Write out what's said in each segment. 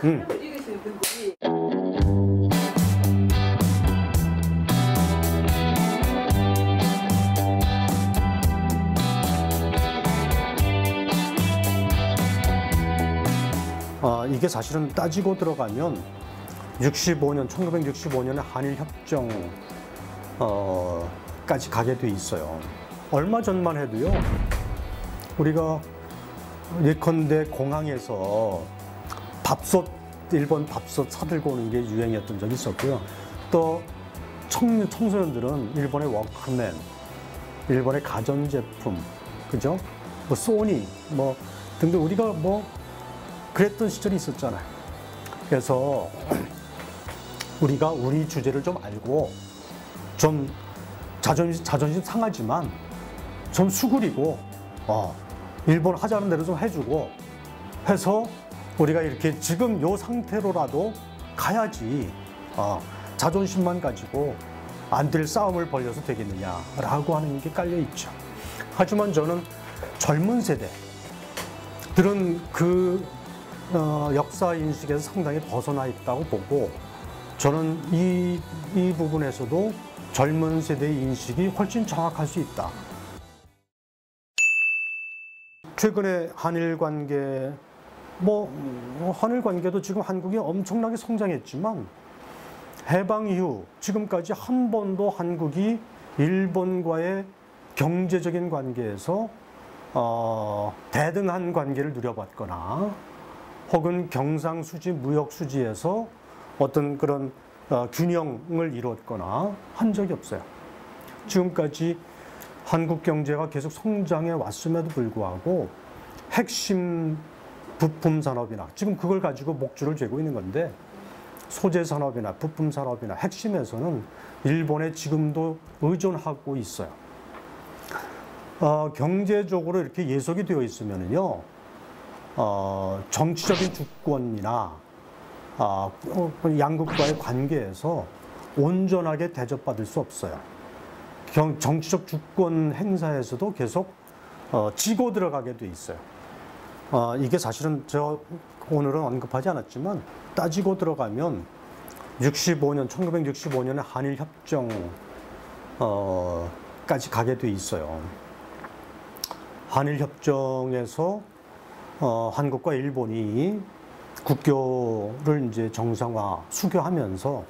가려고 읽으시는 분들이 이게 사실은 따지고 들어가면 1965년에 한일협정 까지 가게 돼 있어요. 얼마 전만 해도요, 우리가 예컨대 공항에서 일본 밥솥 사들고 오는 게 유행이었던 적이 있었고요. 또 청소년들은 일본의 워크맨, 일본의 가전제품, 그죠? 뭐 소니, 뭐 등등 우리가 뭐 그랬던 시절이 있었잖아요. 그래서 우리가 우리 주제를 좀 알고 좀 자존심 상하지만 좀 수그리고 일본 하자는 대로 좀 해주고 해서 우리가 이렇게 지금 요 상태로라도 가야지 자존심만 가지고 안 될 싸움을 벌여서 되겠느냐라고 하는 게 깔려 있죠. 하지만 저는 젊은 세대들은 그 역사 인식에서 상당히 벗어나 있다고 보고, 저는 이 부분에서도 젊은 세대의 인식이 훨씬 정확할 수 있다. 최근에 한일 관계, 한일 관계도 지금 한국이 엄청나게 성장했지만 해방 이후 지금까지 한 번도 한국이 일본과의 경제적인 관계에서 대등한 관계를 누려봤거나 혹은 경상수지, 무역수지에서 어떤 그런 균형을 이뤘거나 한 적이 없어요. 지금까지 한국 경제가 계속 성장해 왔음에도 불구하고 핵심 부품 산업이나 지금 그걸 가지고 목줄을 죄고 있는 건데, 소재 산업이나 부품 산업이나 핵심에서는 일본에 지금도 의존하고 있어요. 경제적으로 이렇게 예속이 되어 있으면요, 정치적인 주권이나 양국과의 관계에서 온전하게 대접받을 수 없어요. 정치적 주권 행사에서도 계속 지고 들어가게 돼 있어요. 이게 사실은 오늘은 언급하지 않았지만 따지고 들어가면 1965년에 한일협정 까지 가게 돼 있어요. 한일협정에서 한국과 일본이 국교를 이제 정상화, 수교하면서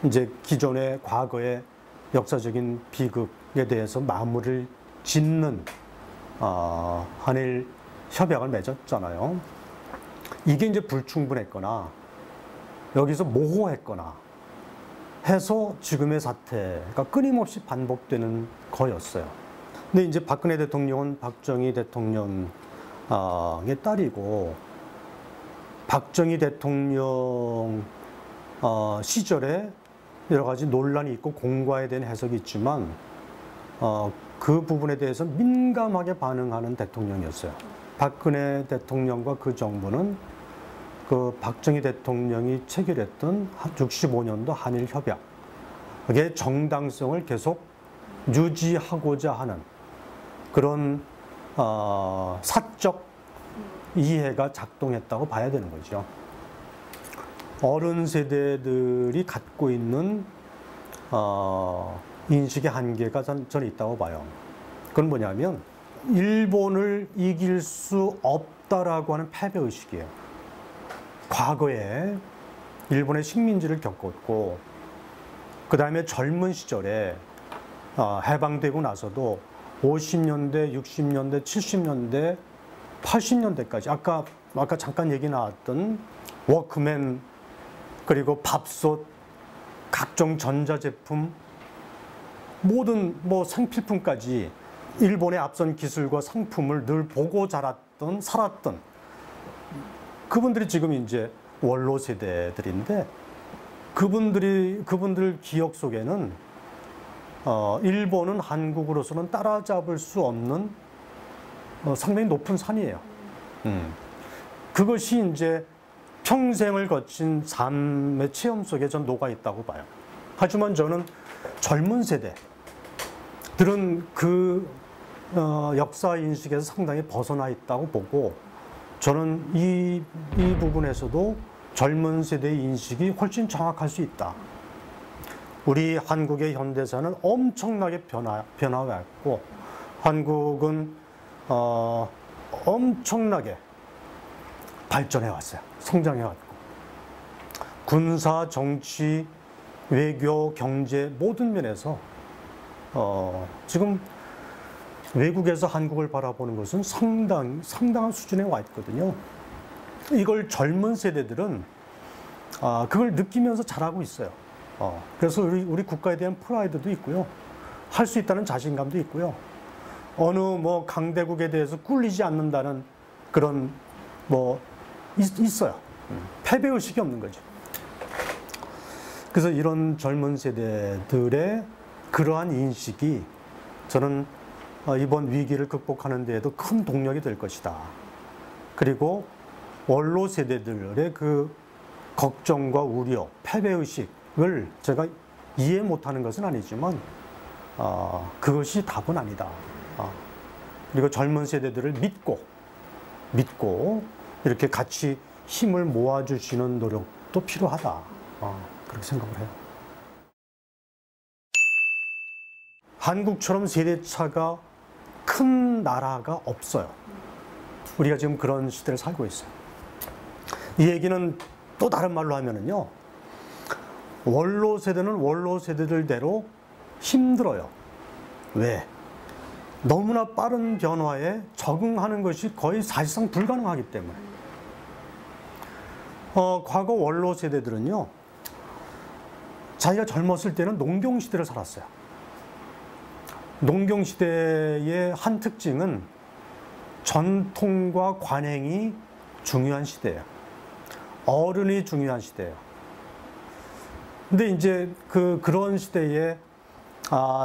이제 기존의 과거의 역사적인 비극에 대해서 마무리를 짓는 한일 협약을 맺었잖아요. 이게 이제 불충분했거나 여기서 모호했거나 해서 지금의 사태가 끊임없이 반복되는 거였어요. 근데 이제 박근혜 대통령은 박정희 대통령의 딸이고, 박정희 대통령 시절에 여러 가지 논란이 있고 공과에 대한 해석이 있지만 그 부분에 대해서 민감하게 반응하는 대통령이었어요. 박근혜 대통령과 그 정부는 그 박정희 대통령이 체결했던 65년도 한일 협약의 정당성을 계속 유지하고자 하는 그런 사적 이해가 작동했다고 봐야 되는 거죠. 어른 세대들이 갖고 있는 인식의 한계가 저는 있다고 봐요. 그건 뭐냐면 일본을 이길 수 없다라고 하는 패배의식이에요. 과거에 일본의 식민지를 겪었고, 그 다음에 젊은 시절에 해방되고 나서도 50년대, 60년대, 70년대, 80년대까지 아까 잠깐 얘기 나왔던 워크맨, 그리고 밥솥, 각종 전자제품, 모든 생필품까지 일본의 앞선 기술과 상품을 늘 보고 살았던 그분들이 지금 이제 원로 세대들인데, 그분들 기억 속에는 일본은 한국으로서는 따라잡을 수 없는 상당히 높은 산이에요. 그것이 이제 평생을 거친 삶의 체험 속에 전 녹아 있다고 봐요. 하지만 저는 젊은 세대들은 그 역사 인식에서 상당히 벗어나 있다고 보고, 저는 이 부분에서도 젊은 세대의 인식이 훨씬 정확할 수 있다. 우리 한국의 현대사는 엄청나게 변화했고, 한국은 엄청나게 발전해 왔어요. 성장해 왔고, 군사, 정치, 외교, 경제 모든 면에서 지금 외국에서 한국을 바라보는 것은 상당한 수준에 와 있거든요. 이걸 젊은 세대들은 그걸 느끼면서 잘하고 있어요. 그래서 우리 국가에 대한 프라이드도 있고요. 할 수 있다는 자신감도 있고요. 어느 뭐 강대국에 대해서 꿀리지 않는다는 그런 있어요. 패배의식이 없는 거죠. 그래서 이런 젊은 세대들의 그러한 인식이 저는 이번 위기를 극복하는 데에도 큰 동력이 될 것이다. 그리고 원로 세대들의 그 걱정과 우려, 패배의식을 제가 이해 못하는 것은 아니지만 그것이 답은 아니다. 그리고 젊은 세대들을 믿고 이렇게 같이 힘을 모아주시는 노력도 필요하다. 그렇게 생각을 해요. 한국처럼 세대차가 큰 나라가 없어요. 우리가 지금 그런 시대를 살고 있어요. 이 얘기는 또 다른 말로 하면은요, 원로 세대는 원로 세대들대로 힘들어요. 왜? 너무나 빠른 변화에 적응하는 것이 거의 사실상 불가능하기 때문에. 과거 원로 세대들은요, 자기가 젊었을 때는 농경시대를 살았어요. 농경시대의 한 특징은 전통과 관행이 중요한 시대예요. 어른이 중요한 시대예요. 근데 이제 그런 시대에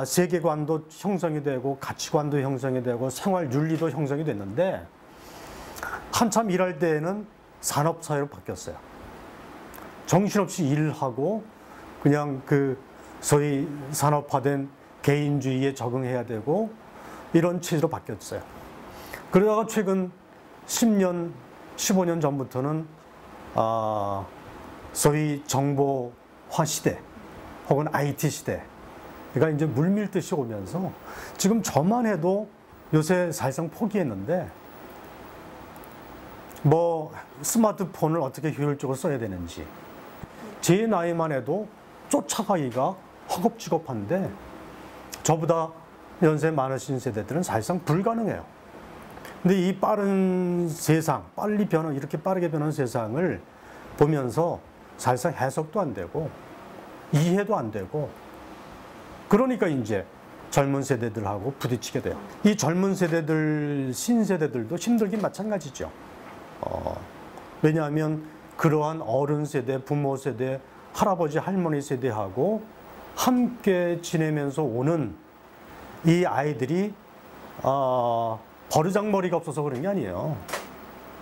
세계관도 형성이 되고 가치관도 형성이 되고 생활 윤리도 형성이 됐는데, 한참 일할 때에는 산업사회로 바뀌었어요. 정신없이 일하고 그냥 소위 산업화된 개인주의에 적응해야 되고 이런 체제로 바뀌었어요. 그러다가 최근 10년, 15년 전부터는 소위 정보화 시대 혹은 IT 시대, 그러니까 이제 물밀듯이 오면서 지금 저만 해도 요새 사실상 포기했는데, 스마트폰을 어떻게 효율적으로 써야 되는지 제 나이만 해도 쫓아가기가 허겁지겁한데, 저보다 연세 많으신 세대들은 사실상 불가능해요. 근데 이 빠른 세상, 이렇게 빠르게 변하는 세상을 보면서 사실상 해석도 안 되고 이해도 안 되고, 그러니까 이제 젊은 세대들하고 부딪히게 돼요. 이 젊은 세대들, 신세대들도 힘들긴 마찬가지죠. 왜냐하면 그러한 어른 세대, 부모 세대, 할아버지, 할머니 세대하고 함께 지내면서 오는 이 아이들이 버르장머리가 없어서 그런 게 아니에요.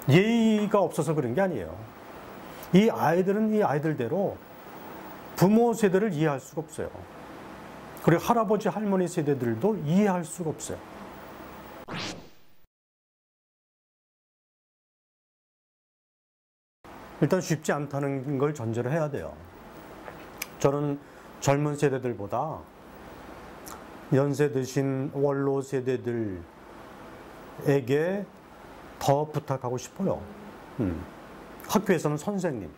예의가 없어서 그런 게 아니에요. 이 아이들은 이 아이들대로 부모 세대를 이해할 수가 없어요. 그리고 할아버지, 할머니 세대들도 이해할 수가 없어요. 일단 쉽지 않다는 걸 전제로 해야 돼요. 저는 젊은 세대들보다 연세 드신 원로 세대들에게 더 부탁하고 싶어요. 학교에서는 선생님,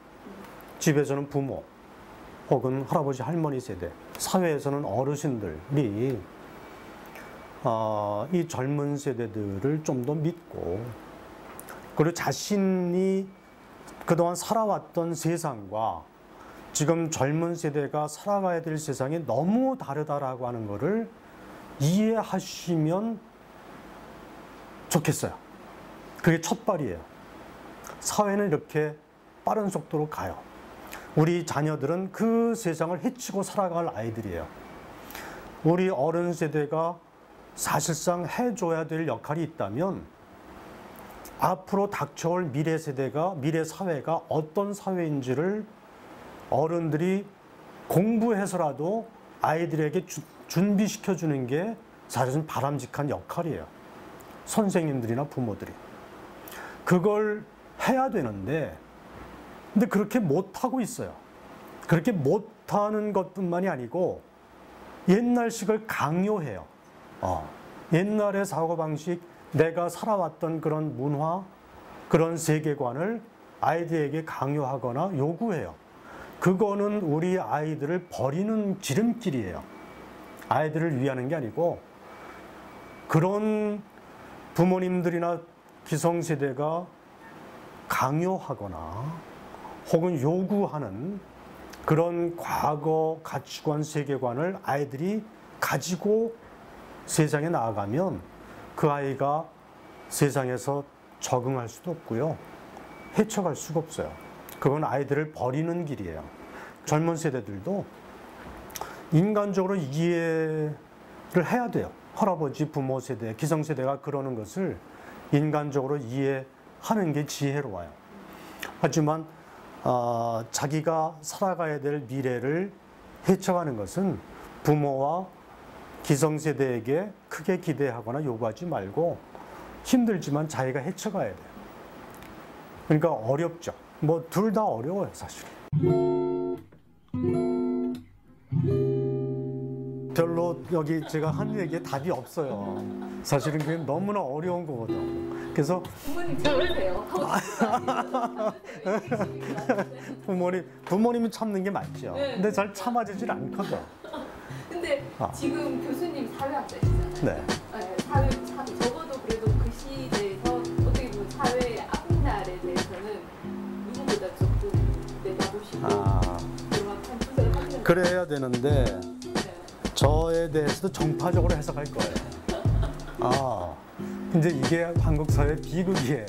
집에서는 부모, 혹은 할아버지, 할머니 세대, 사회에서는 어르신들이 이 젊은 세대들을 좀 더 믿고, 그리고 자신이 그동안 살아왔던 세상과 지금 젊은 세대가 살아가야 될 세상이 너무 다르다라고 하는 것을 이해하시면 좋겠어요. 그게 첫발이에요. 사회는 이렇게 빠른 속도로 가요. 우리 자녀들은 그 세상을 헤치고 살아갈 아이들이에요. 우리 어른 세대가 사실상 해줘야 될 역할이 있다면, 앞으로 닥쳐올 미래 세대가, 미래 사회가 어떤 사회인지를 어른들이 공부해서라도 아이들에게 준비시켜주는 게 사실은 바람직한 역할이에요. 선생님들이나 부모들이. 그걸 해야 되는데, 근데 그렇게 못하고 있어요. 그렇게 못하는 것뿐만이 아니고 옛날식을 강요해요. 옛날의 사고방식, 내가 살아왔던 그런 문화, 그런 세계관을 아이들에게 강요하거나 요구해요. 그거는 우리 아이들을 버리는 지름길이에요. 아이들을 위하는 게 아니고, 그런 부모님들이나 기성세대가 강요하거나 혹은 요구하는 그런 과거 가치관, 세계관을 아이들이 가지고 세상에 나아가면 그 아이가 세상에서 적응할 수도 없고요. 헤쳐갈 수가 없어요. 그건 아이들을 버리는 길이에요. 젊은 세대들도 인간적으로 이해를 해야 돼요. 할아버지, 부모 세대, 기성세대가 그러는 것을 인간적으로 이해하는 게 지혜로워요. 하지만 자기가 살아가야 될 미래를 헤쳐가는 것은 부모와 기성세대에게 크게 기대하거나 요구하지 말고 힘들지만 자기가 헤쳐가야 돼요. 그러니까 어렵죠. 뭐 둘 다 어려워요, 사실. 별로 여기 제가 하는 얘기에 답이 없어요. 사실은 그게 너무나 어려운 거거든. 그래서 부모님 참으세요. 부모님이 참는 게 맞죠. 네. 근데 잘 참아지질 않거든. 근데 지금 교수님 사회학자시잖아요. 네. 네, 사회 적어도 그래도 그 시대에서 어떻게 보면 사회의 앞날에 대해서는 누구보다 조금 내다보시고 그런 판단을 하시는. 그래야 되는데 저에 대해서도 정파적으로 해석할 거예요. 근데 이게 한국 사회 비극이에요.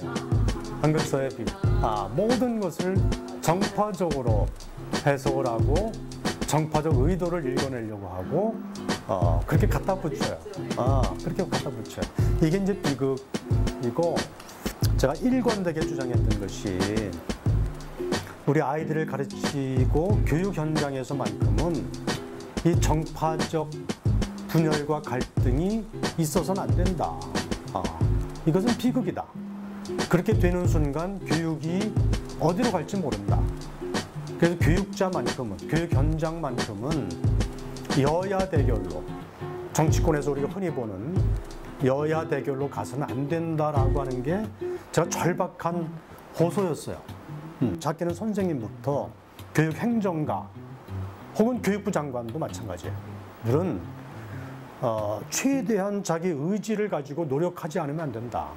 한국 사회 비극. 모든 것을 정파적으로 해석을 하고 정파적 의도를 읽어내려고 하고 그렇게 갖다 붙여요. 그렇게 갖다 붙여요. 이게 이제 비극이고, 제가 일관되게 주장했던 것이 우리 아이들을 가르치고 교육 현장에서만큼은 이 정파적 분열과 갈등이 있어서는 안 된다. 이것은 비극이다. 그렇게 되는 순간 교육이 어디로 갈지 모른다. 그래서 교육자만큼은, 교육 현장만큼은 여야 대결로, 정치권에서 우리가 흔히 보는 여야 대결로 가서는 안 된다라고 하는 게 제가 절박한 호소였어요. 작게는 선생님부터 교육 행정가 혹은 교육부 장관도 마찬가지예요. 들은 최대한 자기 의지를 가지고 노력하지 않으면 안 된다.